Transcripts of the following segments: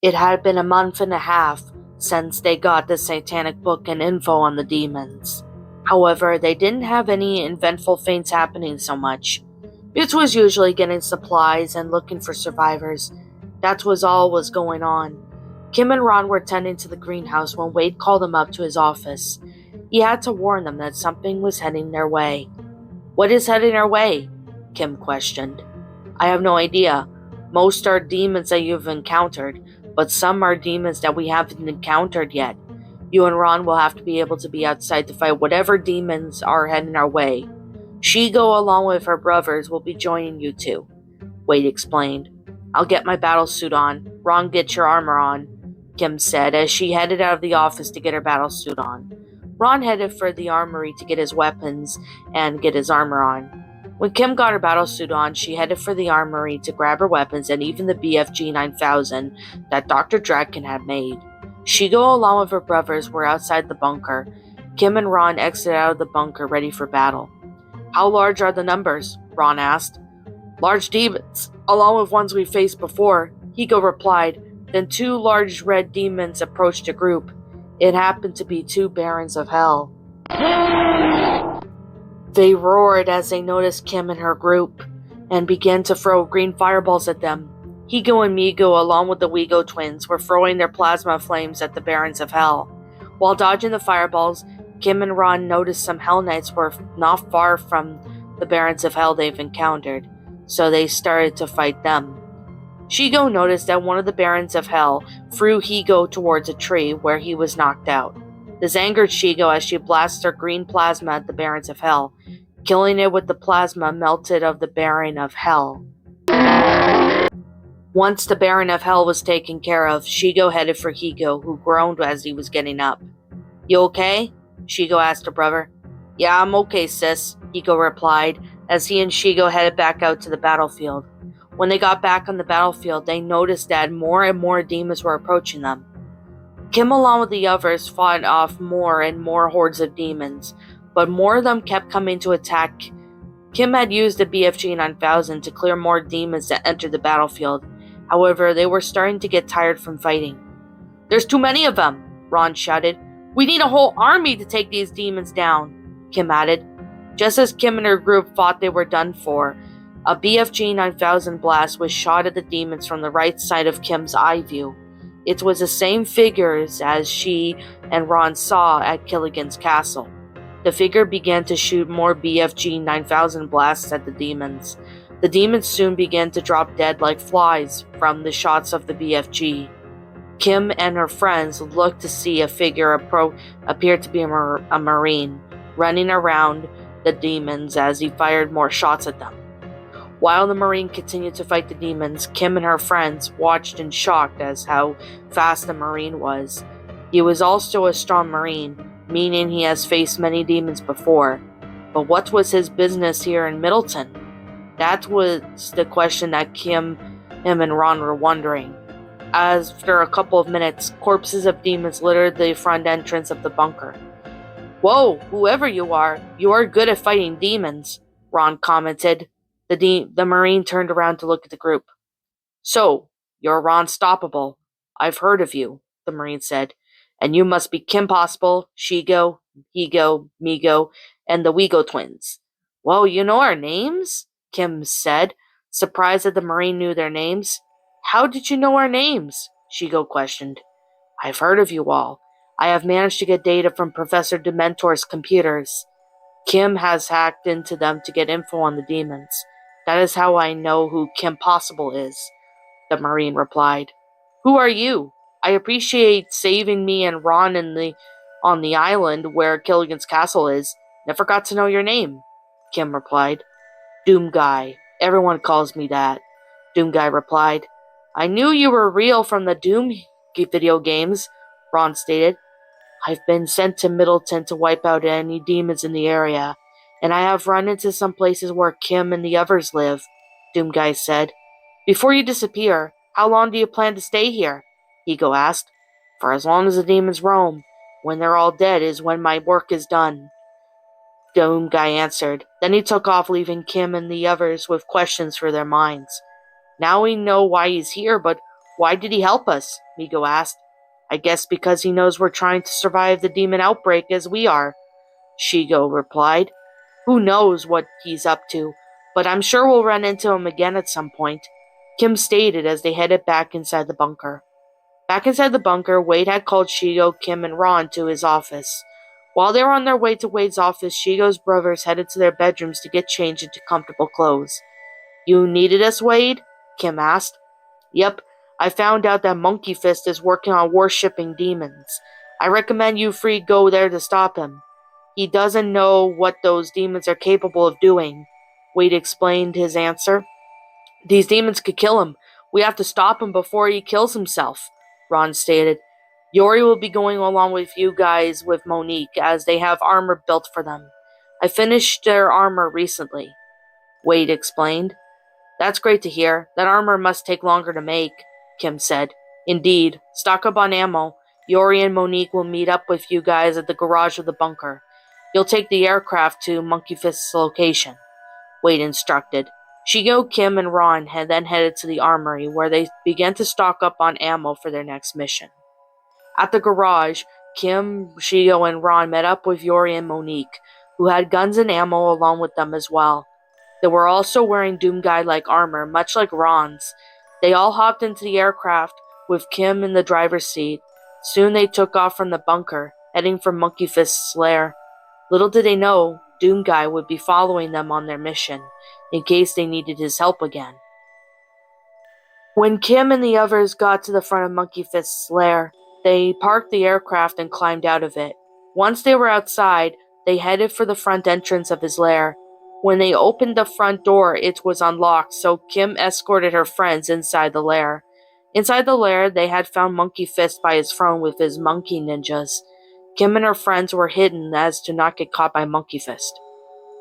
It had been a month and a half since they got the satanic book and info on the demons. However, they didn't have any eventful things happening so much. It was usually getting supplies and looking for survivors. That was all was going on. Kim and Ron were tending to the greenhouse when Wade called them up to his office. He had to warn them that something was heading their way. "What is heading our way?" Kim questioned. "I have no idea. Most are demons that you've encountered, but some are demons that we haven't encountered yet. You and Ron will have to be able to be outside to fight whatever demons are heading our way. She-Go, along with her brothers, will be joining you two," Wade explained. "I'll get my battle suit on. Ron, get your armor on," Kim said as she headed out of the office to get her battle suit on. Ron headed for the armory to get his weapons and get his armor on. When Kim got her battle suit on, she headed for the armory to grab her weapons and even the BFG 9000 that Dr. Draken had made. She-Go, along with her brothers, were outside the bunker. Kim and Ron exited out of the bunker ready for battle. "How large are the numbers?" Ron asked. "Large demons, along with ones we faced before," Higo replied. Then two large red demons approached the group. It happened to be two Barons of Hell. They roared as they noticed Kim and her group, and began to throw green fireballs at them. Higo and Migo, along with the Wego twins, were throwing their plasma flames at the Barons of Hell. While dodging the fireballs, Kim and Ron noticed some Hell Knights were not far from the Barons of Hell they've encountered, so they started to fight them. She-Go noticed that one of the Barons of Hell threw Higo towards a tree where he was knocked out. This angered She-Go as she blasted her green plasma at the Barons of Hell, killing it with the plasma melted of the Baron of Hell. Once the Baron of Hell was taken care of, She-Go headed for Higo, who groaned as he was getting up. "You okay?" She-Go asked her brother. "Yeah, I'm okay, sis," Higo replied, as he and She-Go headed back out to the battlefield. When they got back on the battlefield, they noticed that more and more demons were approaching them. Kim, along with the others, fought off more and more hordes of demons, but more of them kept coming to attack. Kim had used the BFG 9000 to clear more demons that entered the battlefield. However, they were starting to get tired from fighting. "There's too many of them," Ron shouted. "We need a whole army to take these demons down," Kim added. Just as Kim and her group thought they were done for, a BFG 9000 blast was shot at the demons from the right side of Kim's eye view. It was the same figures as she and Ron saw at Killigan's castle. The figure began to shoot more BFG 9000 blasts at the demons. The demons soon began to drop dead like flies from the shots of the BFG. Kim and her friends looked to see a figure appeared to be a Marine, running around the demons as he fired more shots at them. While the Marine continued to fight the demons, Kim and her friends watched in shock as how fast the Marine was. He was also a strong Marine, meaning he has faced many demons before. But what was his business here in Middleton? That was the question that Kim, him, and Ron were wondering. After a couple of minutes, corpses of demons littered the front entrance of the bunker. "Whoa, whoever you are good at fighting demons," Ron commented. The Marine turned around to look at the group. "So, you're Ron Stoppable. I've heard of you," the Marine said. "And you must be Kim Possible, She-Go, Higo, Migo, and the Wego twins." "Well, you know our names?" Kim said, surprised that the Marine knew their names. "How did you know our names?" She-Go questioned. "I've heard of you all. I have managed to get data from Professor Dementor's computers. Kim has hacked into them to get info on the demons. That is how I know who Kim Possible is," the Marine replied. "Who are you? I appreciate saving me and Ron on the island where Killigan's castle is. Never got to know your name," Kim replied. "Doom Guy. Everyone calls me that," Doom Guy replied. "I knew you were real from the Doom video games," Ron stated. "I've been sent to Middleton to wipe out any demons in the area, and I have run into some places where Kim and the others live," Doom Guy said. "Before you disappear, how long do you plan to stay here?" Higo asked. "For as long as the demons roam. When they're all dead is when my work is done," Doom Guy answered. Then he took off, leaving Kim and the others with questions for their minds. "Now we know why he's here, but Why did he help us? Migo asked. I guess because he knows we're trying to survive the demon outbreak as we are, Shigo replied. Who knows what he's up to, but I'm sure we'll run into him again at some point, Kim stated as they headed back inside the bunker. Back inside the bunker, Wade had called Shigo, Kim, and Ron to his office. While they were on their way to Wade's office, Shigo's brothers headed to their bedrooms to get changed into comfortable clothes. You needed us, Wade? Kim asked. Yep, I found out that Monkey Fist is working on worshipping demons. I recommend you three go there to stop him. He doesn't know what those demons are capable of doing, Wade explained his answer. These demons could kill him. We have to stop him before he kills himself, Ron stated. Yori will be going along with you guys with Monique, as they have armor built for them. I finished their armor recently, Wade explained. That's great to hear. That armor must take longer to make, Kim said. Indeed. Stock up on ammo. Yori and Monique will meet up with you guys at the garage of the bunker. You'll take the aircraft to Monkey Fist's location, Wade instructed. Shigo, Kim, and Ron had then headed to the armory, where they began to stock up on ammo for their next mission. At the garage, Kim, Shigo, and Ron met up with Yori and Monique, who had guns and ammo along with them as well. They were also wearing Doomguy-like armor, much like Ron's. They all hopped into the aircraft, with Kim in the driver's seat. Soon they took off from the bunker, heading for Monkey Fist's lair. Little did they know, Doomguy would be following them on their mission, in case they needed his help again. When Kim and the others got to the front of Monkey Fist's lair, they parked the aircraft and climbed out of it. Once they were outside, they headed for the front entrance of his lair. When they opened the front door, it was unlocked, so Kim escorted her friends inside the lair. Inside the lair, they had found Monkey Fist by his throne with his monkey ninjas. Kim and her friends were hidden as to not get caught by Monkey Fist.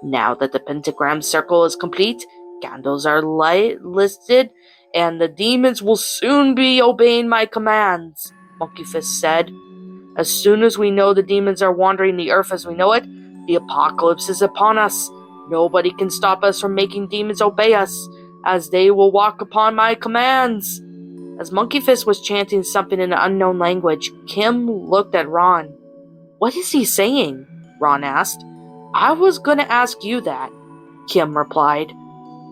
Now that the pentagram circle is complete, candles are listed, and the demons will soon be obeying my commands, Monkey Fist said. As soon as we know the demons are wandering the earth as we know it, the apocalypse is upon us. Nobody can stop us from making demons obey us, as they will walk upon my commands. As Monkey Fist was chanting something in an unknown language, Kim looked at Ron. What is he saying? Ron asked. I was gonna ask you that, Kim replied.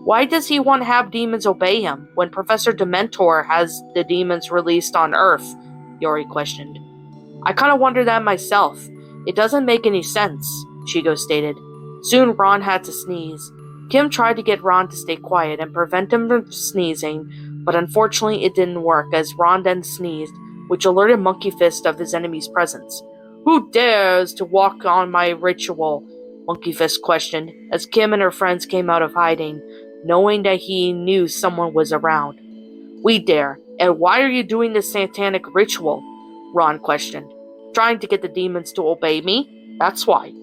Why does he want to have demons obey him when Professor Dementor has the demons released on Earth? Yori questioned. I kinda wonder that myself. It doesn't make any sense, Shigo stated. Soon Ron had to sneeze. Kim tried to get Ron to stay quiet and prevent him from sneezing, but unfortunately it didn't work as Ron then sneezed, which alerted Monkey Fist of his enemy's presence. Who dares to walk on my ritual? Monkey Fist questioned as Kim and her friends came out of hiding, knowing that he knew someone was around. We dare. And why are you doing this satanic ritual? Ron questioned. Trying to get the demons to obey me? That's why,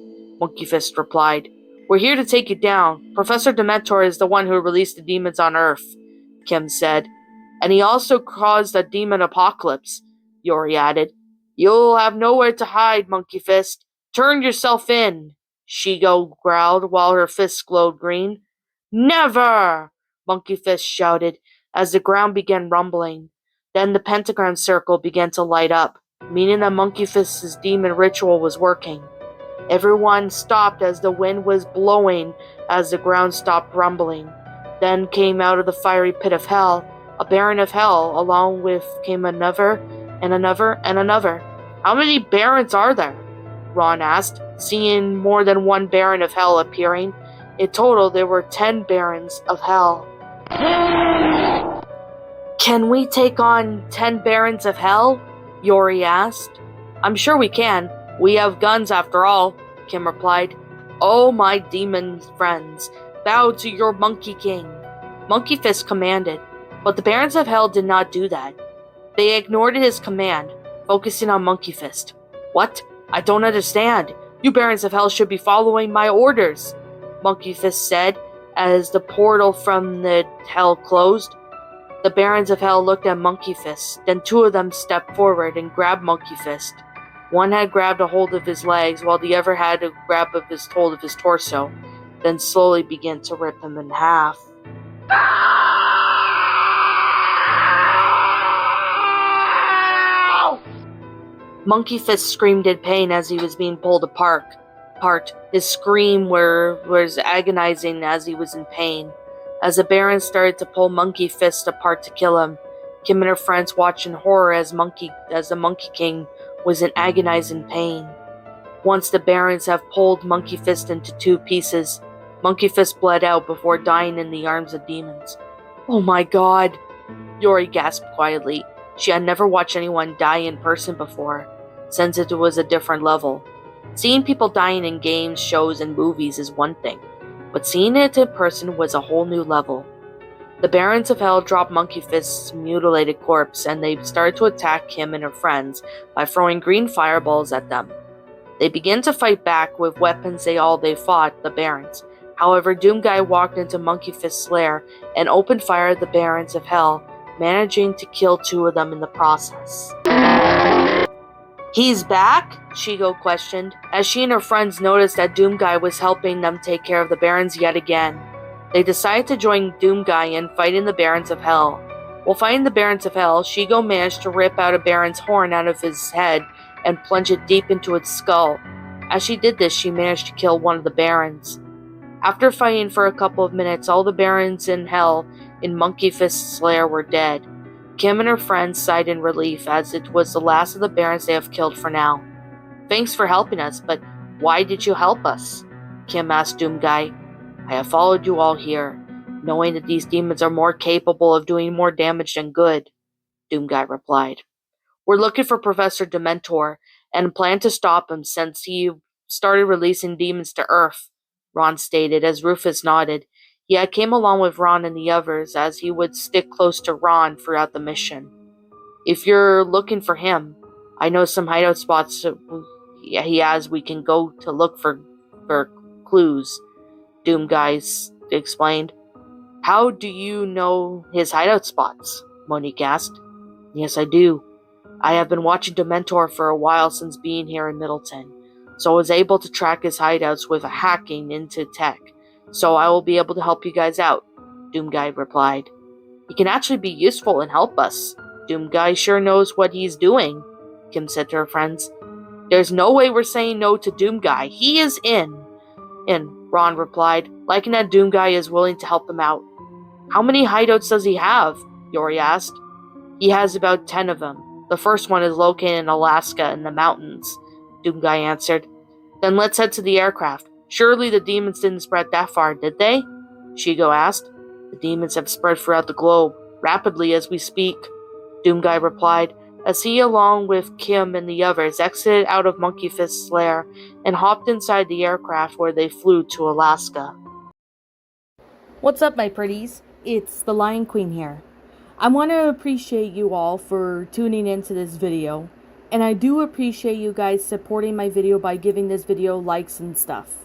Monkey Fist replied. We're here to take you down. Professor Dementor is the one who released the demons on Earth, Kim said. And he also caused a demon apocalypse, Yori added. You'll have nowhere to hide, Monkey Fist. Turn yourself in, Shigo growled while her fists glowed green. Never! Monkey Fist shouted as the ground began rumbling. Then the pentagram circle began to light up, meaning that Monkey Fist's demon ritual was working. Everyone stopped as the wind was blowing as the ground stopped rumbling. Then came out of the fiery pit of hell, a baron of hell, along with came another, and another, and another. How many barons are there? Ron asked, seeing more than one baron of hell appearing. In total, there were 10 barons of hell. Can we take on 10 barons of hell? Yori asked. I'm sure we can. We have guns after all, Kim replied. Oh, my demon friends, bow to your Monkey King. Monkey Fist commanded, but the barons of hell did not do that. They ignored his command, focusing on Monkey Fist. What? I don't understand. You barons of hell should be following my orders, Monkey Fist said as the portal from the hell closed. The barons of hell looked at Monkey Fist, then two of them stepped forward and grabbed Monkey Fist. One had grabbed a hold of his legs, while the other had a grab of hold of his torso, then slowly began to rip him in half. Monkey Fist screamed in pain as he was being pulled apart. His scream was agonizing as he was in pain. As the Baron started to pull Monkey Fist apart to kill him, Kim and her friends watched in horror as the Monkey King was in agonizing pain. Once the Barons have pulled Monkey Fist into 2 pieces, Monkey Fist bled out before dying in the arms of demons. "Oh my god," Yori gasped quietly. She had never watched anyone die in person before, since it was a different level. Seeing people dying in games, shows, and movies is one thing, but seeing it in person was a whole new level. The Barons of Hell dropped Monkey Fist's mutilated corpse, and they started to attack him and her friends by throwing green fireballs at them. They began to fight back with weapons they fought the Barons. However, Doomguy walked into Monkey Fist's lair and opened fire at the Barons of Hell, managing to kill 2 of them in the process. "He's back?" Shigo questioned, as she and her friends noticed that Doomguy was helping them take care of the Barons yet again. They decided to join Doomguy in fighting the Barons of Hell. While fighting the Barons of Hell, Shigo managed to rip out a Baron's horn out of his head and plunge it deep into its skull. As she did this, she managed to kill one of the Barons. After fighting for a couple of minutes, all the Barons in Hell in Monkey Fist's lair were dead. Kim and her friends sighed in relief, as it was the last of the Barons they have killed for now. "Thanks for helping us, but why did you help us?" Kim asked Doomguy. "I have followed you all here, knowing that these demons are more capable of doing more damage than good," Doomguy replied. "We're looking for Professor Dementor, and plan to stop him since he started releasing demons to Earth," Ron stated as Rufus nodded. He had came along with Ron and the others, as he would stick close to Ron throughout the mission. "If you're looking for him, I know some hideout spots he has we can go to look for clues," Doomguy explained. "How do you know his hideout spots?" Monique asked. "Yes, I do. I have been watching Dementor for a while since being here in Middleton, so I was able to track his hideouts with hacking into tech, so I will be able to help you guys out," Doomguy replied. "He can actually be useful and help us. Doomguy sure knows what he's doing," Kim said to her friends. "There's no way we're saying no to Doomguy. He is in," Ron replied, liking that Doomguy is willing to help them out. "How many hideouts does he have?" Yori asked. "He has about 10 of them. The first one is located in Alaska in the mountains," Doomguy answered. "Then let's head to the aircraft. Surely the demons didn't spread that far, did they?" Shigo asked. "The demons have spread throughout the globe, rapidly as we speak," Doomguy replied, as he, along with Kim and the others, exited out of Monkey Fist's lair and hopped inside the aircraft where they flew to Alaska. What's up, my pretties? It's the Lion Queen here. I want to appreciate you all for tuning into this video, and I do appreciate you guys supporting my video by giving this video likes and stuff.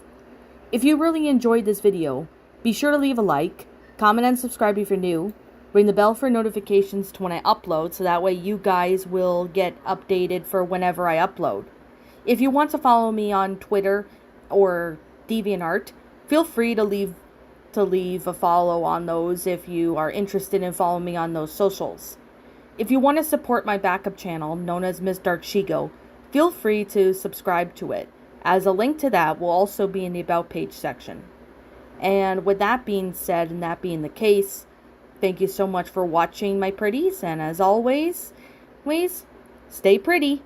If you really enjoyed this video, be sure to leave a like, comment and subscribe if you're new, ring the bell for notifications to when I upload so that way you guys will get updated for whenever I upload. If you want to follow me on Twitter or DeviantArt, feel free to leave a follow on those if you are interested in following me on those socials. If you want to support my backup channel, known as Ms. Dark Shigo, feel free to subscribe to it, as a link to that will also be in the About page section. And with that being said, and that being the case, thank you so much for watching, my pretties, and as always, please stay pretty.